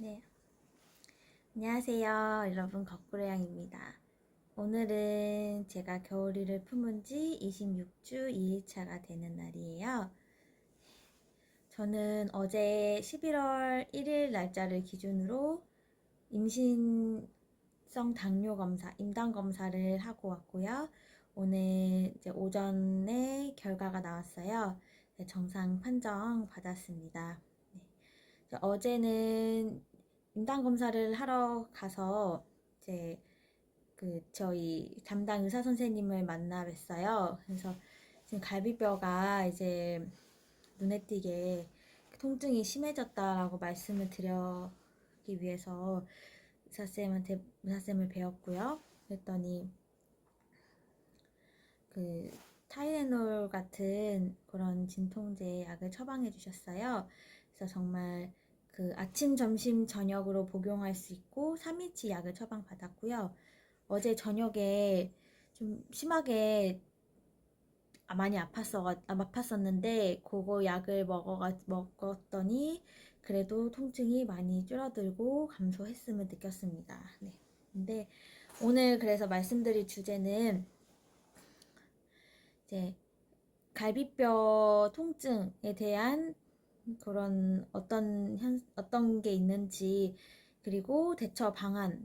네, 안녕하세요. 여러분, 거꾸로양입니다. 오늘은 제가 겨울이를 품은 지 26주 2일차가 되는 날이에요. 저는 어제 11월 1일 날짜를 기준으로 임신성 당뇨 검사, 임당 검사를 하고 왔고요. 오늘 이제 오전에 결과가 나왔어요. 네, 정상 판정 받았습니다. 네. 어제는 임당 검사를 하러 가서 이제 저희 담당 의사 선생님을 만나 뵀어요. 그래서 지금 갈비뼈가 이제 눈에 띄게 통증이 심해졌다라고 말씀을 드리기 위해서 의사쌤을 배웠고요. 그랬더니 타이레놀 같은 그런 진통제 약을 처방해 주셨어요. 그래서 정말 아침, 점심, 저녁으로 복용할 수 있고 3일치 약을 처방받았고요. 어제 저녁에 좀 심하게 많이 아팠었는데 그거 약을 먹었더니 그래도 통증이 많이 줄어들고 감소했음을 느꼈습니다. 네. 근데 오늘 그래서 말씀드릴 주제는 이제 갈비뼈 통증에 대한 그런 어떤 게 있는지, 그리고 대처 방안에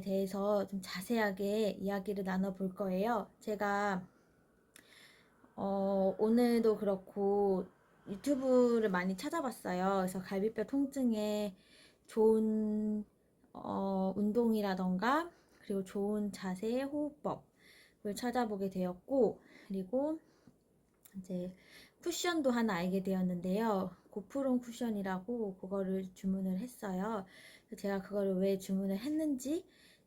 대해서 좀 자세하게 이야기를 나눠볼 거예요. 제가 오늘도 그렇고 유튜브를 많이 찾아봤어요. 그래서 갈비뼈 통증에 좋은 운동이라던가 그리고 좋은 자세, 호흡법을 찾아보게 되었고, 그리고 이제 쿠션도 하나 알게 되었는데요. 고프론 쿠션이라고 그거를 주문을 했어요. 그래서 제가 그거를 왜 주문을 했는지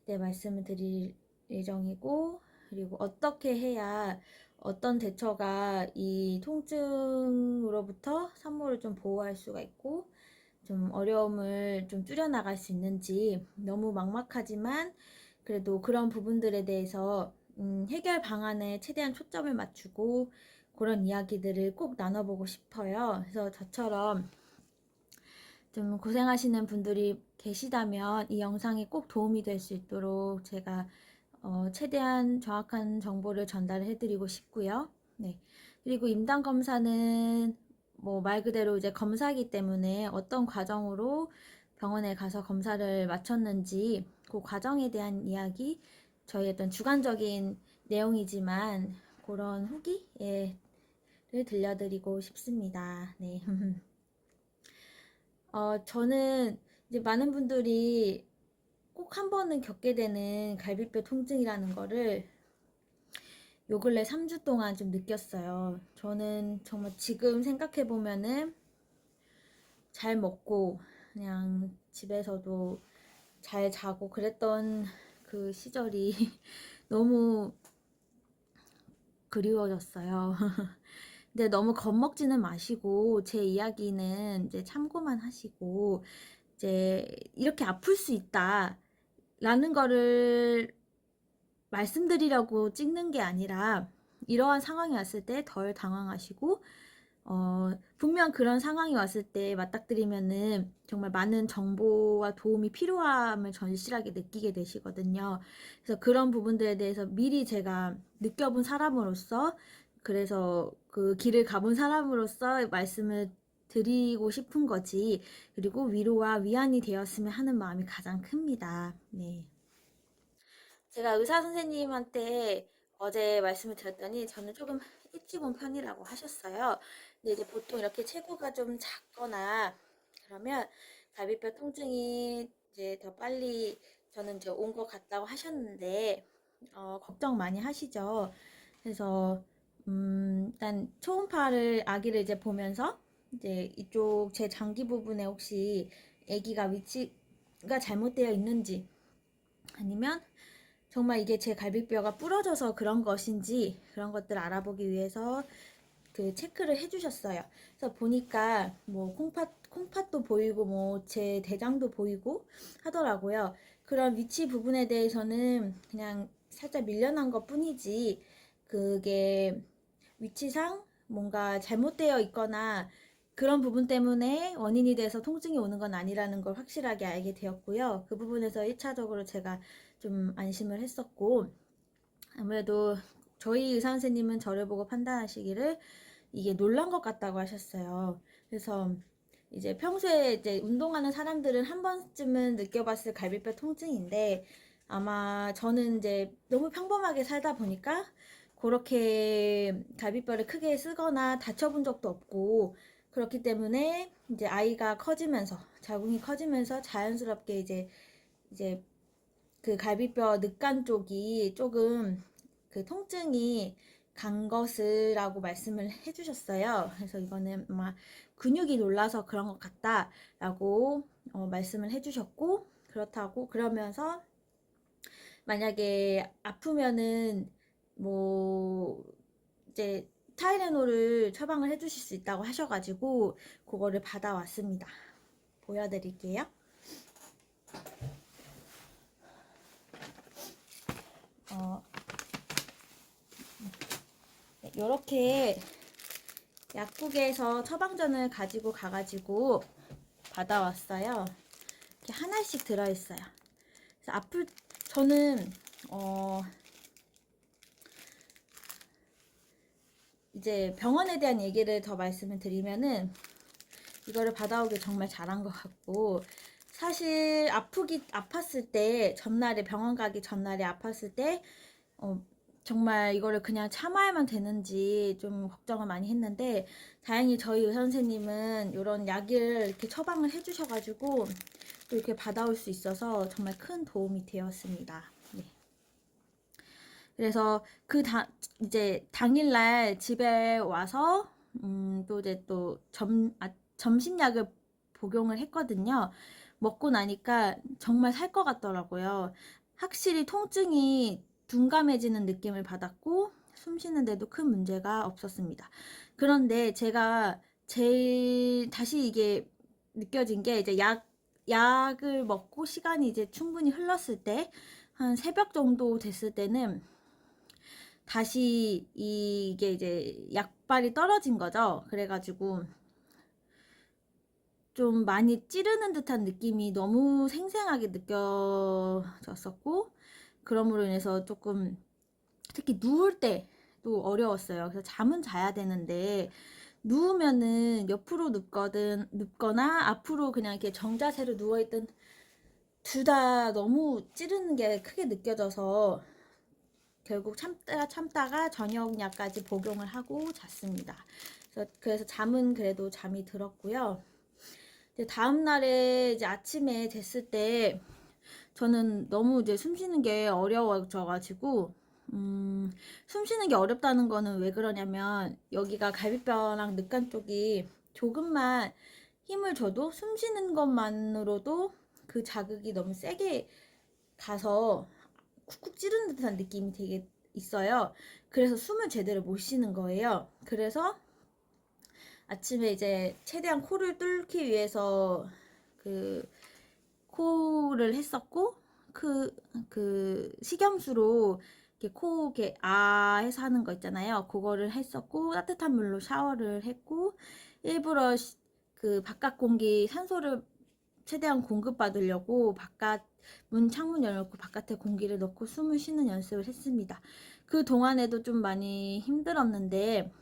말씀을 드릴 예정이고, 그리고 어떻게 해야 어떤 대처가 이 통증으로부터 산모를 좀 보호할 수가 있고 좀 어려움을 좀 줄여나갈 수 있는지, 너무 막막하지만 그래도 그런 부분들에 대해서 해결 방안에 최대한 초점을 맞추고 그런 이야기들을 꼭 나눠보고 싶어요. 그래서 저처럼 좀 고생하시는 분들이 계시다면 이 영상이 꼭 도움이 될 수 있도록 제가 최대한 정확한 정보를 전달해 드리고 싶고요. 네. 그리고 임당 검사는 뭐 말 그대로 이제 검사이기 때문에 어떤 과정으로 병원에 가서 검사를 마쳤는지 그 과정에 대한 이야기, 저희 어떤 주관적인 내용이지만 그런 후기를 들려드리고 싶습니다. 네. 저는 이제 많은 분들이 꼭 한 번은 겪게 되는 갈비뼈 통증이라는 거를 요 근래 3주 동안 좀 느꼈어요. 저는 정말 지금 생각해보면은 잘 먹고 그냥 집에서도 잘 자고 그랬던 그 시절이 너무 그리워졌어요. 근데 너무 겁먹지는 마시고 제 이야기는 이제 참고만 하시고, 이제 이렇게 아플 수 있다 라는 거를 말씀드리려고 찍는 게 아니라, 이러한 상황이 왔을 때 덜 당황하시고 분명 그런 상황이 왔을 때 맞닥뜨리면은 정말 많은 정보와 도움이 필요함을 절실하게 느끼게 되시거든요. 그래서 그런 부분들에 대해서 미리 제가 느껴본 사람으로서, 그래서 그 길을 가본 사람으로서 말씀을 드리고 싶은 거지, 그리고 위로와 위안이 되었으면 하는 마음이 가장 큽니다. 네. 제가 의사 선생님한테 어제 말씀을 드렸더니 저는 조금 일찍 온 편이라고 하셨어요. 근데 이제 보통 이렇게 체구가 좀 작거나 그러면 갈비뼈 통증이 이제 더 빨리 저는 이제 온 것 같다고 하셨는데, 걱정 많이 하시죠. 그래서 일단 초음파를 아기를 이제 보면서 이제 이쪽 제 장기 부분에 혹시 아기가 위치가 잘못되어 있는지, 아니면 정말 이게 제 갈비뼈가 부러져서 그런 것인지, 그런 것들 알아보기 위해서 체크를 해주셨어요. 그래서 보니까 뭐 콩팥도 보이고 뭐 제 대장도 보이고 하더라고요. 그런 위치 부분에 대해서는 그냥 살짝 밀려난 것 뿐이지, 그게 위치상 뭔가 잘못되어 있거나 그런 부분 때문에 원인이 돼서 통증이 오는 건 아니라는 걸 확실하게 알게 되었고요. 그 부분에서 1차적으로 제가 좀 안심을 했었고, 아무래도 저희 의사 선생님은 저를 보고 판단하시기를 이게 놀란 것 같다고 하셨어요. 그래서 이제 평소에 이제 운동하는 사람들은 한 번쯤은 느껴봤을 갈비뼈 통증인데, 아마 저는 이제 너무 평범하게 살다 보니까 그렇게 갈비뼈를 크게 쓰거나 다쳐본 적도 없고, 그렇기 때문에 이제 아이가 커지면서, 자궁이 커지면서 자연스럽게 이제 그 갈비뼈 늑간 쪽이 조금 그 통증이 간 것이라고 말씀을 해주셨어요. 그래서 이거는 아마 근육이 놀라서 그런 것 같다라고 말씀을 해주셨고, 그렇다고 그러면서 만약에 아프면은 뭐 이제 타이레놀을 처방을 해주실 수 있다고 하셔가지고 그거를 받아왔습니다. 보여드릴게요. 이렇게 약국에서 처방전을 가지고 가가지고 받아왔어요. 이렇게 하나씩 들어있어요. 그래서 저는 이제 병원에 대한 얘기를 더 말씀을 드리면은, 이거를 받아오길 정말 잘한 것 같고, 사실 아팠을 때, 전날에 병원 가기 전날에 아팠을 때 정말 이거를 그냥 참아야만 되는지 좀 걱정을 많이 했는데, 다행히 저희 의사 선생님은 이런 약을 이렇게 처방을 해주셔가지고 또 이렇게 받아올 수 있어서 정말 큰 도움이 되었습니다. 네. 그래서 이제 당일날 집에 와서 또 이제 또 점심약을 복용을 했거든요. 먹고 나니까 정말 살 것 같더라고요. 확실히 통증이 둔감해지는 느낌을 받았고 숨 쉬는데도 큰 문제가 없었습니다. 그런데 제가 제일 다시 이게 느껴진 게, 이제 약을 먹고 시간이 이제 충분히 흘렀을 때, 한 새벽 정도 됐을 때는 다시 이게 이제 약발이 떨어진 거죠. 그래가지고 좀 많이 찌르는 듯한 느낌이 너무 생생하게 느껴졌었고, 그러므로 인해서 조금 특히 누울 때도 어려웠어요. 그래서 잠은 자야 되는데 누우면은 옆으로 눕거나 앞으로 그냥 이렇게 정자세로 누워있던, 둘 다 너무 찌르는 게 크게 느껴져서 결국 참다가 저녁약까지 복용을 하고 잤습니다. 그래서 잠은 그래도 잠이 들었고요. 다음 날에 이제 아침에 됐을 때 저는 너무 이제 숨 쉬는 게 어려워져가지고, 숨 쉬는 게 어렵다는 거는 왜 그러냐면, 여기가 갈비뼈랑 늑간 쪽이 조금만 힘을 줘도 숨 쉬는 것만으로도 그 자극이 너무 세게 가서 쿡쿡 찌르는 듯한 느낌이 되게 있어요. 그래서 숨을 제대로 못 쉬는 거예요. 그래서 아침에 이제 최대한 코를 뚫기 위해서 그 코를 했었고, 식염수로 이렇게 이렇게 해서 하는 거 있잖아요. 그거를 했었고, 따뜻한 물로 샤워를 했고, 일부러 그 바깥 공기, 산소를 최대한 공급받으려고 창문 열어놓고 바깥에 공기를 넣고 숨을 쉬는 연습을 했습니다. 그 동안에도 좀 많이 힘들었는데,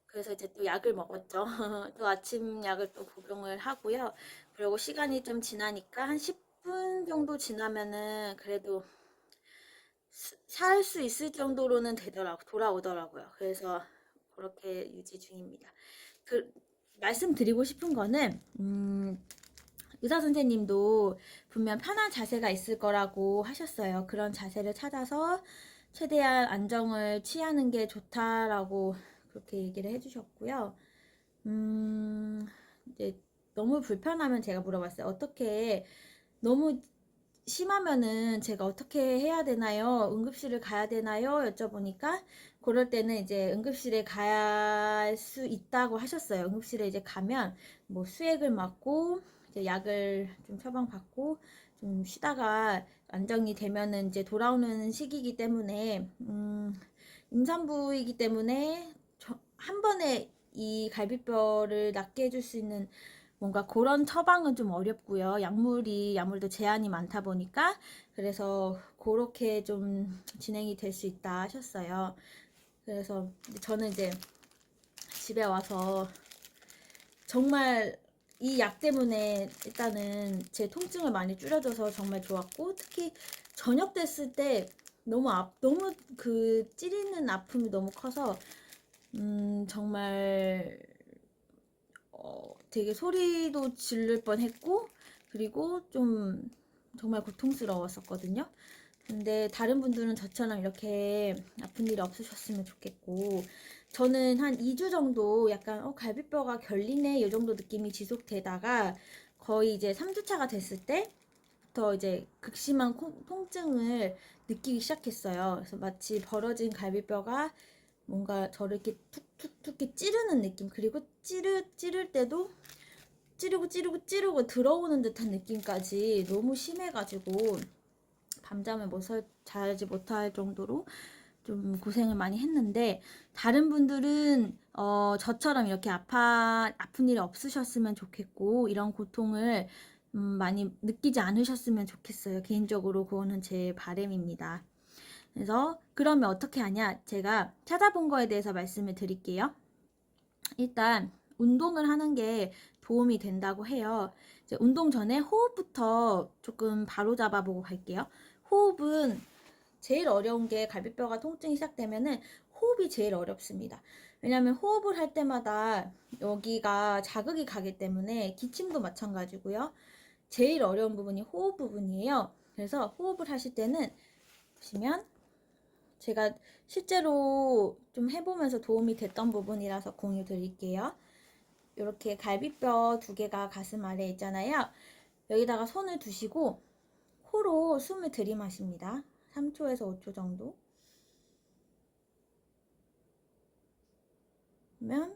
그래서 이제 또 약을 먹었죠. 또 아침 약을 또 복용을 하고요. 그리고 시간이 좀 지나니까 한 10분 정도 지나면은 그래도 살 수 있을 정도로는 돌아오더라고요. 그래서 그렇게 유지 중입니다. 그, 말씀드리고 싶은 거는, 의사 선생님도 분명 편한 자세가 있을 거라고 하셨어요. 그런 자세를 찾아서 최대한 안정을 취하는 게 좋다라고 그렇게 얘기를 해주셨고요. 이제 너무 불편하면 제가 물어봤어요. 너무 심하면은 제가 어떻게 해야 되나요? 응급실을 가야 되나요? 여쭤보니까 그럴 때는 이제 응급실에 갈 수 있다고 하셨어요. 응급실에 이제 가면 뭐 수액을 맞고 이제 약을 좀 처방받고 좀 쉬다가 안정이 되면은 이제 돌아오는 시기이기 때문에 임산부이기 때문에 한 번에 이 갈비뼈를 낫게 해줄 수 있는 뭔가 그런 처방은 좀 어렵고요. 약물이 아무래도 제한이 많다 보니까 그래서 그렇게 좀 진행이 될 수 있다 하셨어요. 그래서 저는 이제 집에 와서 정말 이 약 때문에 일단은 제 통증을 많이 줄여줘서 정말 좋았고, 특히 저녁 됐을 때 너무 그 찌리는 아픔이 너무 커서 정말 되게 소리도 지를 뻔했고, 그리고 좀 정말 고통스러웠었거든요. 근데 다른 분들은 저처럼 이렇게 아픈 일이 없으셨으면 좋겠고, 저는 한 2주 정도 약간 갈비뼈가 결리네 이 정도 느낌이 지속되다가 거의 이제 3주차가 됐을 때부터 이제 극심한 통증을 느끼기 시작했어요. 그래서 마치 벌어진 갈비뼈가 뭔가 저를 이렇게 툭툭툭 찌르는 느낌, 그리고 찌를 때도 찌르고 들어오는 듯한 느낌까지 너무 심해가지고 밤잠을 자지 못할 정도로 좀 고생을 많이 했는데, 다른 분들은 저처럼 이렇게 아픈 일이 없으셨으면 좋겠고, 이런 고통을 많이 느끼지 않으셨으면 좋겠어요. 개인적으로 그거는 제 바람입니다. 그래서 그러면 어떻게 하냐, 제가 찾아본 거에 대해서 말씀을 드릴게요. 일단 운동을 하는 게 도움이 된다고 해요. 이제 운동 전에 호흡부터 조금 바로 잡아보고 갈게요. 호흡은 제일 어려운 게, 갈비뼈가 통증이 시작되면은 호흡이 제일 어렵습니다. 왜냐하면 호흡을 할 때마다 여기가 자극이 가기 때문에, 기침도 마찬가지고요. 제일 어려운 부분이 호흡 부분이에요. 그래서 호흡을 하실 때는 보시면, 제가 실제로 좀 해보면서 도움이 됐던 부분이라서 공유 드릴게요. 이렇게 갈비뼈 2개가 가슴 아래에 있잖아요. 여기다가 손을 두시고 코로 숨을 들이마십니다. 3초에서 5초 정도. 그러면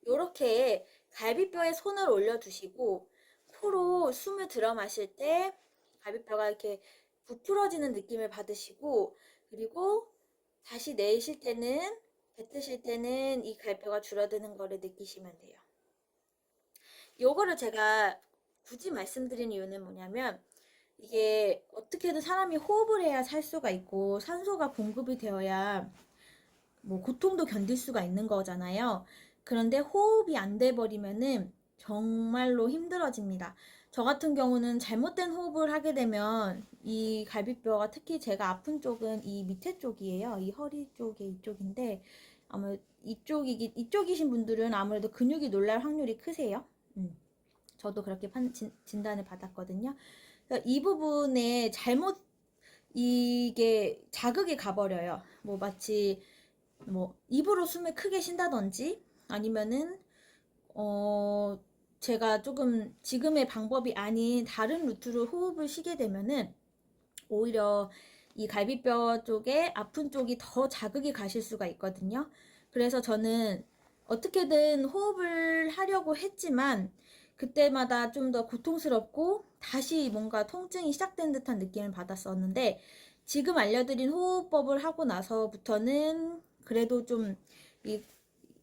이렇게 갈비뼈에 손을 올려두시고 코로 숨을 들어 마실 때 갈비뼈가 이렇게 부풀어지는 느낌을 받으시고, 그리고 다시 내쉴 때는, 뱉으실 때는 이 갈비뼈가 줄어드는 거를 느끼시면 돼요. 요거를 제가 굳이 말씀드린 이유는 뭐냐면, 이게 어떻게든 사람이 호흡을 해야 살 수가 있고 산소가 공급이 되어야 뭐 고통도 견딜 수가 있는 거잖아요. 그런데 호흡이 안 돼 버리면은 정말로 힘들어집니다. 저 같은 경우는 잘못된 호흡을 하게 되면 이 갈비뼈가, 특히 제가 아픈 쪽은 이 밑에 쪽이에요. 이 허리 쪽에 이쪽인데, 아무 이쪽이신 분들은 아무래도 근육이 놀랄 확률이 크세요. 저도 그렇게 진단을 받았거든요. 이 부분에 잘못 이게 자극이 가버려요. 뭐 마치 뭐 입으로 숨을 크게 쉰다든지, 아니면은 제가 조금 지금의 방법이 아닌 다른 루트로 호흡을 쉬게 되면은 오히려 이 갈비뼈 쪽에 아픈 쪽이 더 자극이 가실 수가 있거든요. 그래서 저는 어떻게든 호흡을 하려고 했지만 그때마다 좀 더 고통스럽고 다시 뭔가 통증이 시작된 듯한 느낌을 받았었는데, 지금 알려드린 호흡법을 하고 나서부터는 그래도 좀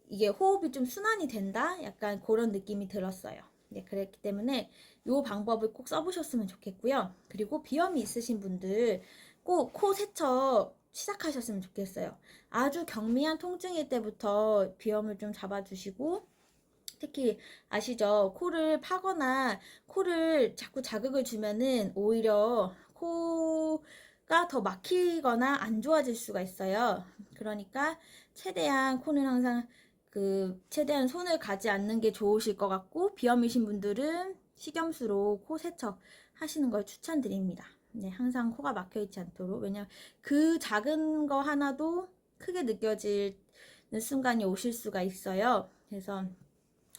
이게 호흡이 좀 순환이 된다? 약간 그런 느낌이 들었어요. 네, 그랬기 때문에 이 방법을 꼭 써보셨으면 좋겠고요. 그리고 비염이 있으신 분들 꼭 코 세척 시작하셨으면 좋겠어요. 아주 경미한 통증일 때부터 비염을 좀 잡아주시고, 특히 아시죠? 코를 파거나 코를 자꾸 자극을 주면은 오히려 코가 더 막히거나 안 좋아질 수가 있어요. 그러니까 최대한 코는 항상 최대한 손을 가지 않는 게 좋으실 것 같고, 비염이신 분들은 식염수로 코 세척 하시는 걸 추천드립니다. 네, 항상 코가 막혀 있지 않도록. 왜냐면 그 작은 거 하나도 크게 느껴지는 순간이 오실 수가 있어요. 그래서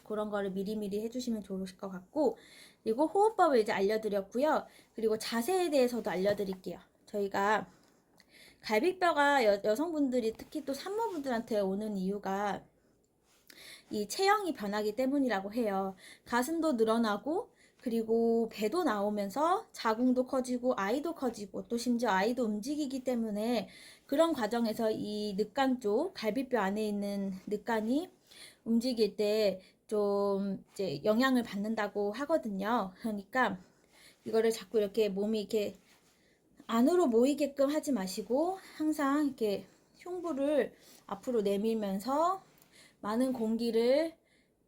그런 거를 미리미리 해주시면 좋으실 것 같고, 그리고 호흡법을 이제 알려드렸고요. 그리고 자세에 대해서도 알려드릴게요. 저희가 갈비뼈가 여성분들이 특히 또 산모분들한테 오는 이유가 이 체형이 변하기 때문이라고 해요. 가슴도 늘어나고 그리고 배도 나오면서 자궁도 커지고 아이도 커지고 또 심지어 아이도 움직이기 때문에 그런 과정에서 이 늑간 쪽 갈비뼈 안에 있는 늑간이 움직일 때 좀 이제 영향을 받는다고 하거든요. 그러니까 이거를 자꾸 이렇게 몸이 이렇게 안으로 모이게끔 하지 마시고 항상 이렇게 흉부를 앞으로 내밀면서 많은 공기를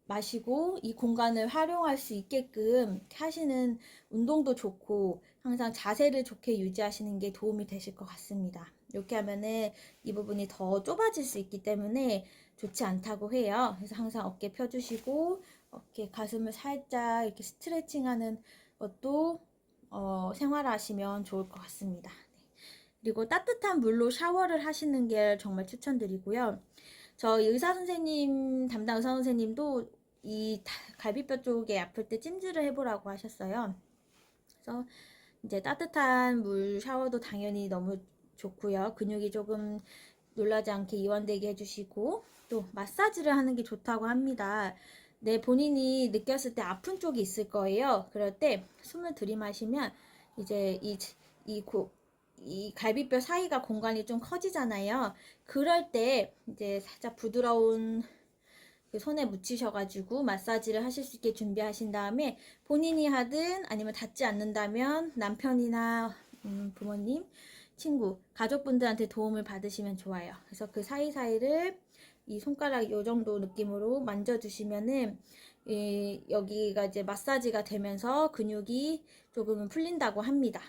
마시고 이 공간을 활용할 수 있게끔 하시는 운동도 좋고 항상 자세를 좋게 유지하시는 게 도움이 되실 것 같습니다. 이렇게 하면은 이 부분이 더 좁아질 수 있기 때문에 좋지 않다고 해요. 그래서 항상 어깨 펴주시고 어깨 가슴을 살짝 이렇게 스트레칭하는 것도 생활하시면 좋을 것 같습니다. 그리고 따뜻한 물로 샤워를 하시는 게 정말 추천드리고요. 저희 담당 의사 선생님도 이 갈비뼈 쪽에 아플 때 찜질을 해보라고 하셨어요. 그래서 이제 따뜻한 물 샤워도 당연히 너무 좋고요. 근육이 조금 놀라지 않게 이완되게 해주시고 또 마사지를 하는 게 좋다고 합니다. 네, 본인이 느꼈을 때 아픈 쪽이 있을 거예요. 그럴 때 숨을 들이마시면 이제 이 갈비뼈 사이가 공간이 좀 커지잖아요. 그럴 때 이제 살짝 부드러운 그 손에 묻히셔가지고 마사지를 하실 수 있게 준비하신 다음에 본인이 하든 아니면 닿지 않는다면 남편이나 부모님, 친구, 가족분들한테 도움을 받으시면 좋아요. 그래서 그 사이사이를 이 손가락 요 정도 느낌으로 만져주시면은 여기가 이제 마사지가 되면서 근육이 조금은 풀린다고 합니다.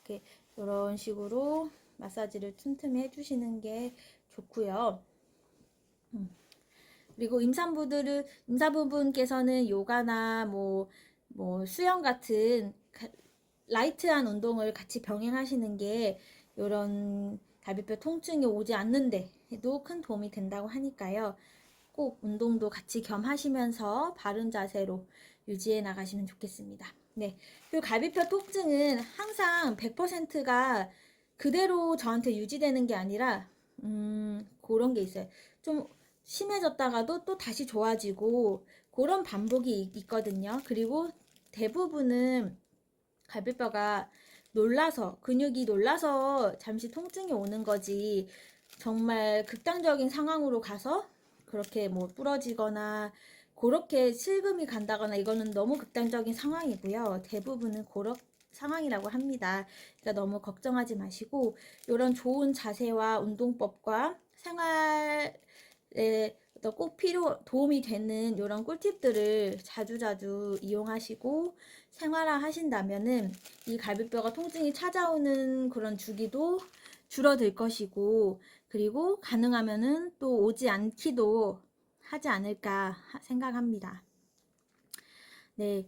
이렇게 이런 식으로 마사지를 틈틈이 해주시는 게 좋고요. 그리고 임산부분께서는 요가나 뭐 수영 같은 라이트한 운동을 같이 병행하시는 게 이런 갈비뼈 통증이 오지 않는데도 큰 도움이 된다고 하니까요. 꼭 운동도 같이 겸하시면서 바른 자세로 유지해 나가시면 좋겠습니다. 네. 그리고 갈비뼈 통증은 항상 100%가 그대로 저한테 유지되는 게 아니라, 그런 게 있어요. 좀 심해졌다가도 또 다시 좋아지고, 그런 반복이 있거든요. 그리고 대부분은 갈비뼈가 근육이 놀라서 잠시 통증이 오는 거지, 정말 극단적인 상황으로 가서 그렇게 뭐 부러지거나 그렇게 실금이 간다거나 이거는 너무 극단적인 상황이고요. 대부분은 그런 상황이라고 합니다. 그러니까 너무 걱정하지 마시고 이런 좋은 자세와 운동법과 생활에 꼭 도움이 되는 이런 꿀팁들을 자주자주 이용하시고 생활화 하신다면은 이 갈비뼈가 통증이 찾아오는 그런 주기도 줄어들 것이고 그리고 가능하면은 또 오지 않기도 하지 않을까 생각합니다. 네,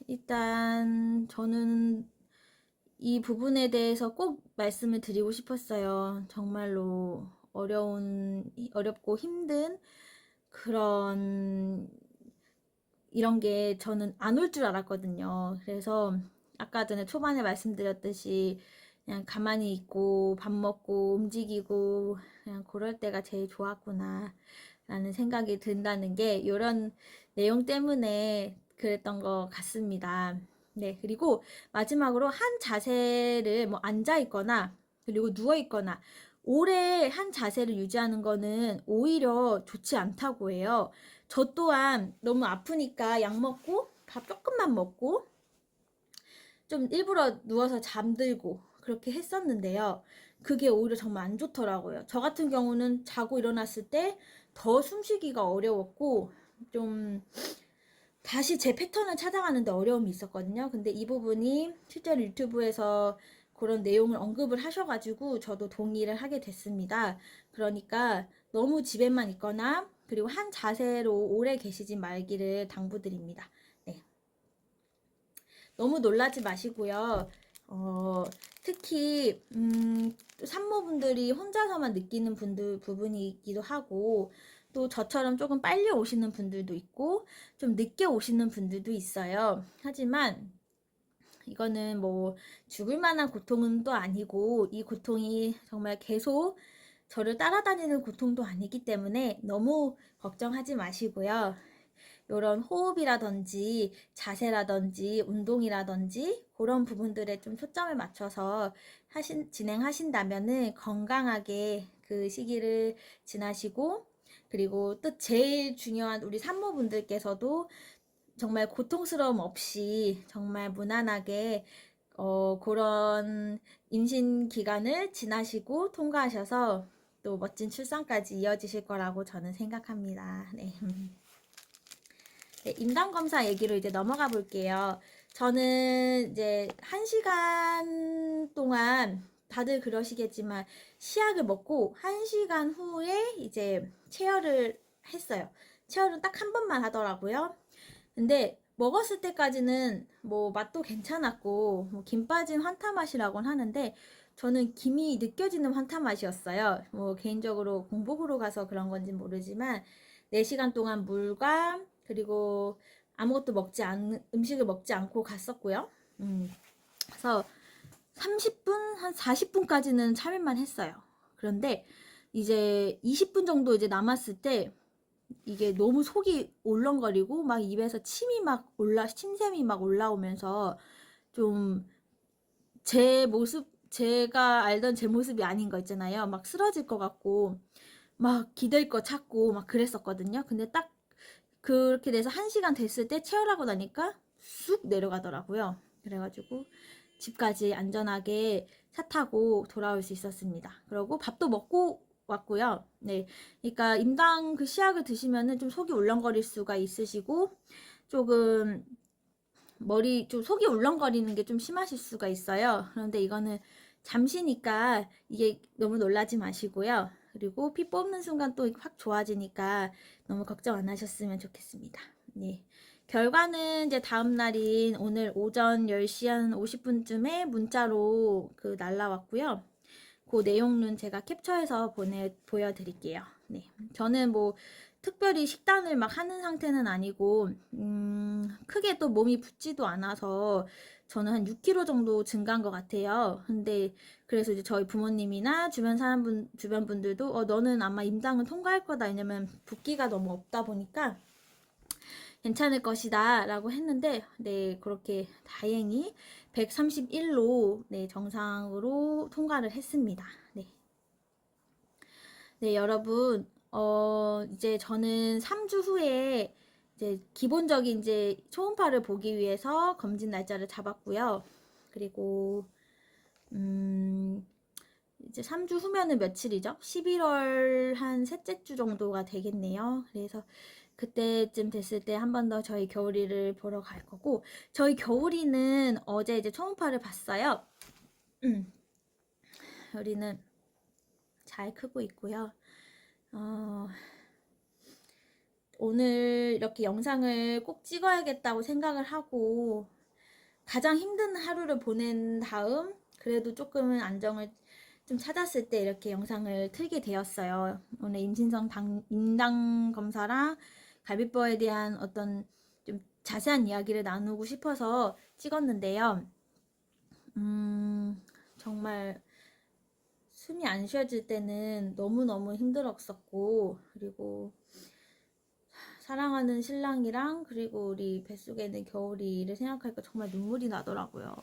일단 저는 이 부분에 대해서 꼭 말씀을 드리고 싶었어요. 정말로 어렵고 힘든 이런 게 저는 안 올 줄 알았거든요. 그래서 아까 전에 초반에 말씀드렸듯이 그냥 가만히 있고 밥 먹고 움직이고 그냥 그럴 때가 제일 좋았구나 라는 생각이 든다는 게 이런 내용 때문에 그랬던 것 같습니다. 네, 그리고 마지막으로 한 자세를 뭐 앉아 있거나 그리고 누워 있거나 오래 한 자세를 유지하는 거는 오히려 좋지 않다고 해요. 저 또한 너무 아프니까 약 먹고 밥 조금만 먹고 좀 일부러 누워서 잠들고 그렇게 했었는데요. 그게 오히려 정말 안 좋더라고요. 저 같은 경우는 자고 일어났을 때 더 숨쉬기가 어려웠고 좀 다시 제 패턴을 찾아가는데 어려움이 있었거든요. 근데 이 부분이 실제로 유튜브에서 그런 내용을 언급을 하셔가지고 저도 동의를 하게 됐습니다. 그러니까 너무 집에만 있거나 그리고 한 자세로 오래 계시지 말기를 당부드립니다. 네. 너무 놀라지 마시고요. 특히 산모분들이 혼자서만 느끼는 부분이기도 하고 또 저처럼 조금 빨리 오시는 분들도 있고 좀 늦게 오시는 분들도 있어요. 하지만 이거는 뭐 죽을 만한 고통은 또 아니고 이 고통이 정말 계속 저를 따라다니는 고통도 아니기 때문에 너무 걱정하지 마시고요. 요런 호흡이라든지 자세라든지 운동이라든지 그런 부분들에 좀 초점을 맞춰서 진행하신다면은 건강하게 그 시기를 지나시고, 그리고 또 제일 중요한 우리 산모분들께서도 정말 고통스러움 없이 정말 무난하게 그런 임신 기간을 지나시고 통과하셔서 또 멋진 출산까지 이어지실 거라고 저는 생각합니다. 네. 네, 임당검사 얘기로 이제 넘어가 볼게요. 저는 이제 1시간 동안 다들 그러시겠지만 시약을 먹고 1시간 후에 이제 체열을 했어요. 체열은 딱 한 번만 하더라고요. 근데 먹었을 때까지는 뭐 맛도 괜찮았고 뭐 김 빠진 환타 맛이라고는 하는데 저는 김이 느껴지는 환타 맛이었어요. 뭐 개인적으로 공복으로 가서 그런 건지 모르지만 4시간 동안 물과 그리고 아무것도 음식을 먹지 않고 갔었고요. 그래서 30분, 한 40분까지는 참을만 했어요. 그런데 이제 20분 정도 이제 남았을 때 이게 너무 속이 울렁거리고 막 입에서 침샘이 막 올라오면서 좀 제가 알던 제 모습이 아닌 거 있잖아요. 막 쓰러질 것 같고 막 기댈 거 찾고 막 그랬었거든요. 근데 딱 그렇게 돼서 1시간 됐을 때 체열하고 나니까 쑥 내려가더라고요. 그래가지고 집까지 안전하게 차 타고 돌아올 수 있었습니다. 그리고 밥도 먹고 왔고요. 네. 그러니까 임당 그 시약을 드시면은 좀 속이 울렁거릴 수가 있으시고 조금 좀 속이 울렁거리는 게 좀 심하실 수가 있어요. 그런데 이거는 잠시니까 이게 너무 놀라지 마시고요. 그리고 피 뽑는 순간 또 확 좋아지니까 너무 걱정 안 하셨으면 좋겠습니다. 네. 결과는 이제 다음 날인 오늘 오전 10시 한 50분쯤에 문자로 날라왔고요. 그 내용은 제가 캡처해서 보여드릴게요. 네. 저는 뭐 특별히 식단을 막 하는 상태는 아니고 크게 또 몸이 붓지도 않아서 저는 한 6kg 정도 증가한 것 같아요. 근데 그래서 이제 저희 부모님이나 주변 분들도 너는 아마 임당은 통과할 거다. 왜냐면 붓기가 너무 없다 보니까 괜찮을 것이다 라고 했는데, 네, 그렇게 다행히 131로 네, 정상으로 통과를 했습니다. 네. 네, 여러분, 이제 저는 3주 후에 이제 기본적인 이제 초음파를 보기 위해서 검진 날짜를 잡았고요. 그리고, 이제 3주 후면은 며칠이죠? 11월 한 셋째 주 정도가 되겠네요. 그래서 그때쯤 됐을 때 한 번 더 저희 겨울이를 보러 갈 거고, 저희 겨울이는 어제 이제 초음파를 봤어요. 겨울이는 잘 크고 있고요. 오늘 이렇게 영상을 꼭 찍어야겠다고 생각을 하고 가장 힘든 하루를 보낸 다음 그래도 조금은 안정을 좀 찾았을 때 이렇게 영상을 틀게 되었어요. 오늘 임당 검사랑 갈비뼈에 대한 어떤 좀 자세한 이야기를 나누고 싶어서 찍었는데요. 정말 숨이 안 쉬어질 때는 너무너무 힘들었었고, 그리고 사랑하는 신랑이랑 그리고 우리 뱃속에 있는 겨울이를 생각하니까 정말 눈물이 나더라고요.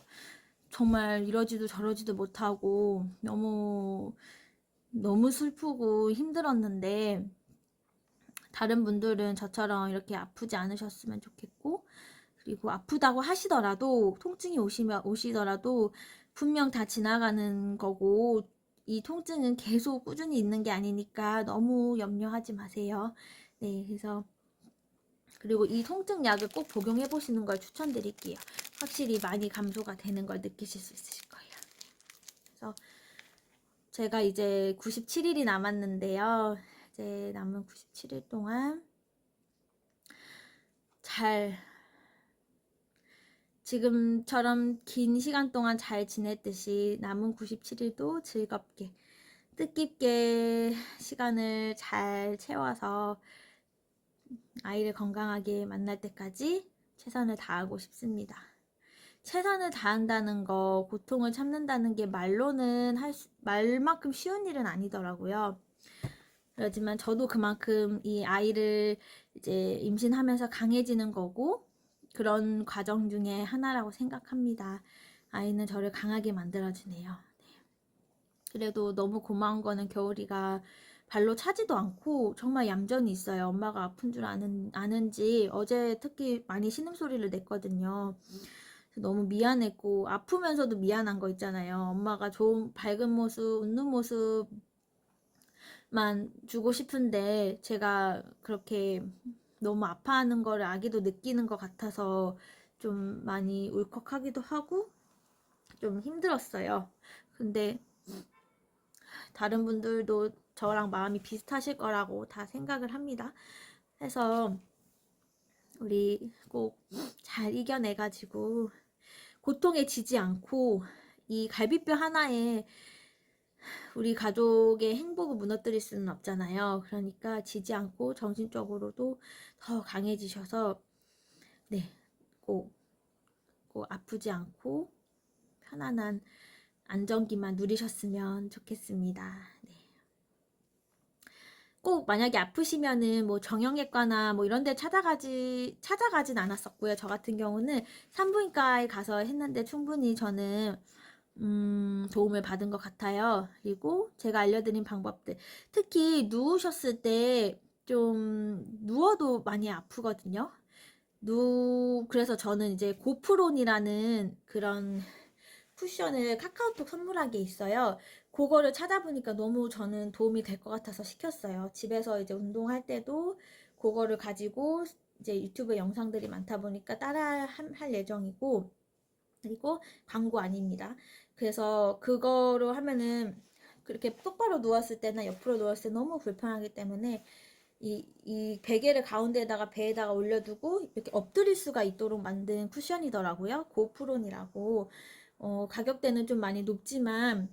정말 이러지도 저러지도 못하고 너무 슬프고 힘들었는데 다른 분들은 저처럼 이렇게 아프지 않으셨으면 좋겠고, 그리고 아프다고 하시더라도 통증이 오시더라도 분명 다 지나가는 거고 이 통증은 계속 꾸준히 있는 게 아니니까 너무 염려하지 마세요. 네, 그리고 이 통증 약을 꼭 복용해 보시는 걸 추천드릴게요. 확실히 많이 감소가 되는 걸 느끼실 수 있으실 거예요. 그래서 제가 이제 97일이 남았는데요. 이제 남은 97일 동안 지금처럼 긴 시간 동안 잘 지냈듯이 남은 97일도 즐겁게 뜻깊게 시간을 잘 채워서 아이를 건강하게 만날 때까지 최선을 다하고 싶습니다. 최선을 다한다는 거, 고통을 참는다는 게 말로는 말만큼 쉬운 일은 아니더라고요. 그렇지만 저도 그만큼 이 아이를 이제 임신하면서 강해지는 거고 그런 과정 중에 하나라고 생각합니다. 아이는 저를 강하게 만들어주네요. 그래도 너무 고마운 거는 겨울이가 발로 차지도 않고 정말 얌전히 있어요. 엄마가 아픈 줄 아는지 어제 특히 많이 신음소리를 냈거든요. 너무 미안했고 아프면서도 미안한 거 있잖아요. 엄마가 좋은 밝은 모습, 웃는 모습만 주고 싶은데 제가 그렇게 너무 아파하는 거를 아기도 느끼는 것 같아서 좀 많이 울컥하기도 하고 좀 힘들었어요. 근데 다른 분들도 저랑 마음이 비슷하실 거라고 다 생각을 합니다. 그래서 우리 꼭 잘 이겨내가지고 고통에 지지 않고 이 갈비뼈 하나에 우리 가족의 행복을 무너뜨릴 수는 없잖아요. 그러니까 지지 않고 정신적으로도 더 강해지셔서 네, 꼭 아프지 않고 편안한 안정기만 누리셨으면 좋겠습니다. 네. 꼭 만약에 아프시면은 뭐 정형외과나 뭐 이런 데 찾아가진 않았었고요. 저 같은 경우는 산부인과에 가서 했는데 충분히 저는 도움을 받은 것 같아요. 그리고 제가 알려드린 방법들, 특히 누우셨을 때 좀 누워도 많이 아프거든요. 그래서 저는 이제 고프론이라는 그런 쿠션을 카카오톡 선물한 게 있어요. 그거를 찾아보니까 너무 저는 도움이 될 것 같아서 시켰어요. 집에서 이제 운동할 때도 그거를 가지고 이제 유튜브 영상들이 많다 보니까 따라 할 예정이고, 그리고 광고 아닙니다. 그래서 그거로 하면은 그렇게 똑바로 누웠을 때나 옆으로 누웠을 때 너무 불편하기 때문에 이 베개를 가운데에다가 배에다가 올려두고 이렇게 엎드릴 수가 있도록 만든 쿠션이더라고요. 고프론이라고. 가격대는 좀 많이 높지만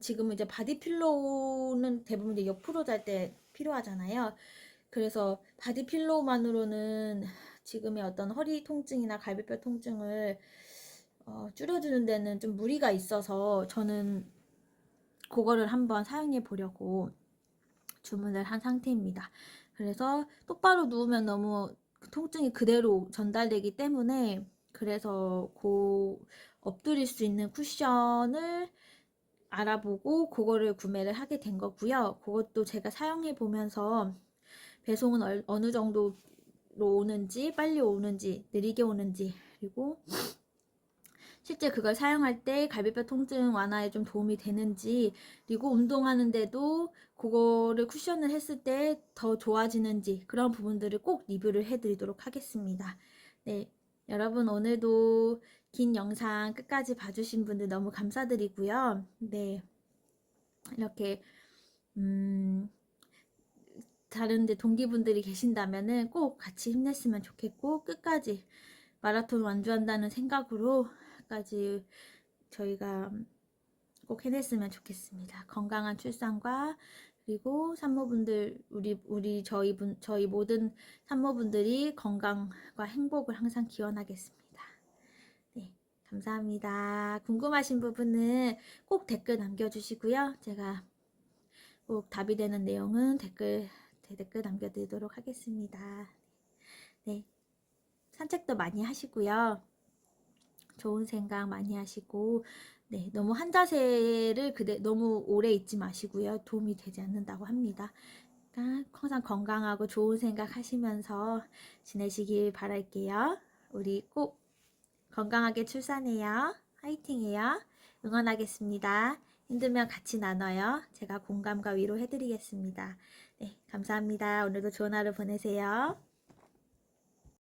지금은 이제 바디필로우는 대부분 이제 옆으로 잘 때 필요하잖아요. 그래서 바디필로우만으로는 지금의 어떤 허리 통증이나 갈비뼈 통증을 줄여주는 데는 좀 무리가 있어서 저는 그거를 한번 사용해 보려고 주문을 한 상태입니다. 그래서 똑바로 누우면 너무 통증이 그대로 전달되기 때문에 그래서 엎드릴 수 있는 쿠션을 알아보고 그거를 구매를 하게 된 거고요. 그것도 제가 사용해 보면서 배송은 어느 정도로 오는지, 빨리 오는지, 느리게 오는지, 그리고 실제 그걸 사용할 때 갈비뼈 통증 완화에 좀 도움이 되는지, 그리고 운동하는데도 그거를 쿠션을 했을 때 더 좋아지는지 그런 부분들을 꼭 리뷰를 해드리도록 하겠습니다. 네, 여러분 오늘도 긴 영상 끝까지 봐주신 분들 너무 감사드리고요. 네, 이렇게 다른데 동기분들이 계신다면은 꼭 같이 힘냈으면 좋겠고 끝까지 마라톤 완주한다는 생각으로 까지 저희가 꼭 해냈으면 좋겠습니다. 건강한 출산과 그리고 산모분들 저희 모든 산모분들이 건강과 행복을 항상 기원하겠습니다. 네, 감사합니다. 궁금하신 부분은 꼭 댓글 남겨주시고요. 제가 꼭 답이 되는 내용은 댓글 남겨드리도록 하겠습니다. 네, 산책도 많이 하시고요. 좋은 생각 많이 하시고, 네, 너무 한 자세를 너무 오래 있지 마시고요. 도움이 되지 않는다고 합니다. 그러니까 항상 건강하고 좋은 생각 하시면서 지내시길 바랄게요. 우리 꼭 건강하게 출산해요. 화이팅해요. 응원하겠습니다. 힘들면 같이 나눠요. 제가 공감과 위로 해드리겠습니다. 네, 감사합니다. 오늘도 좋은 하루 보내세요.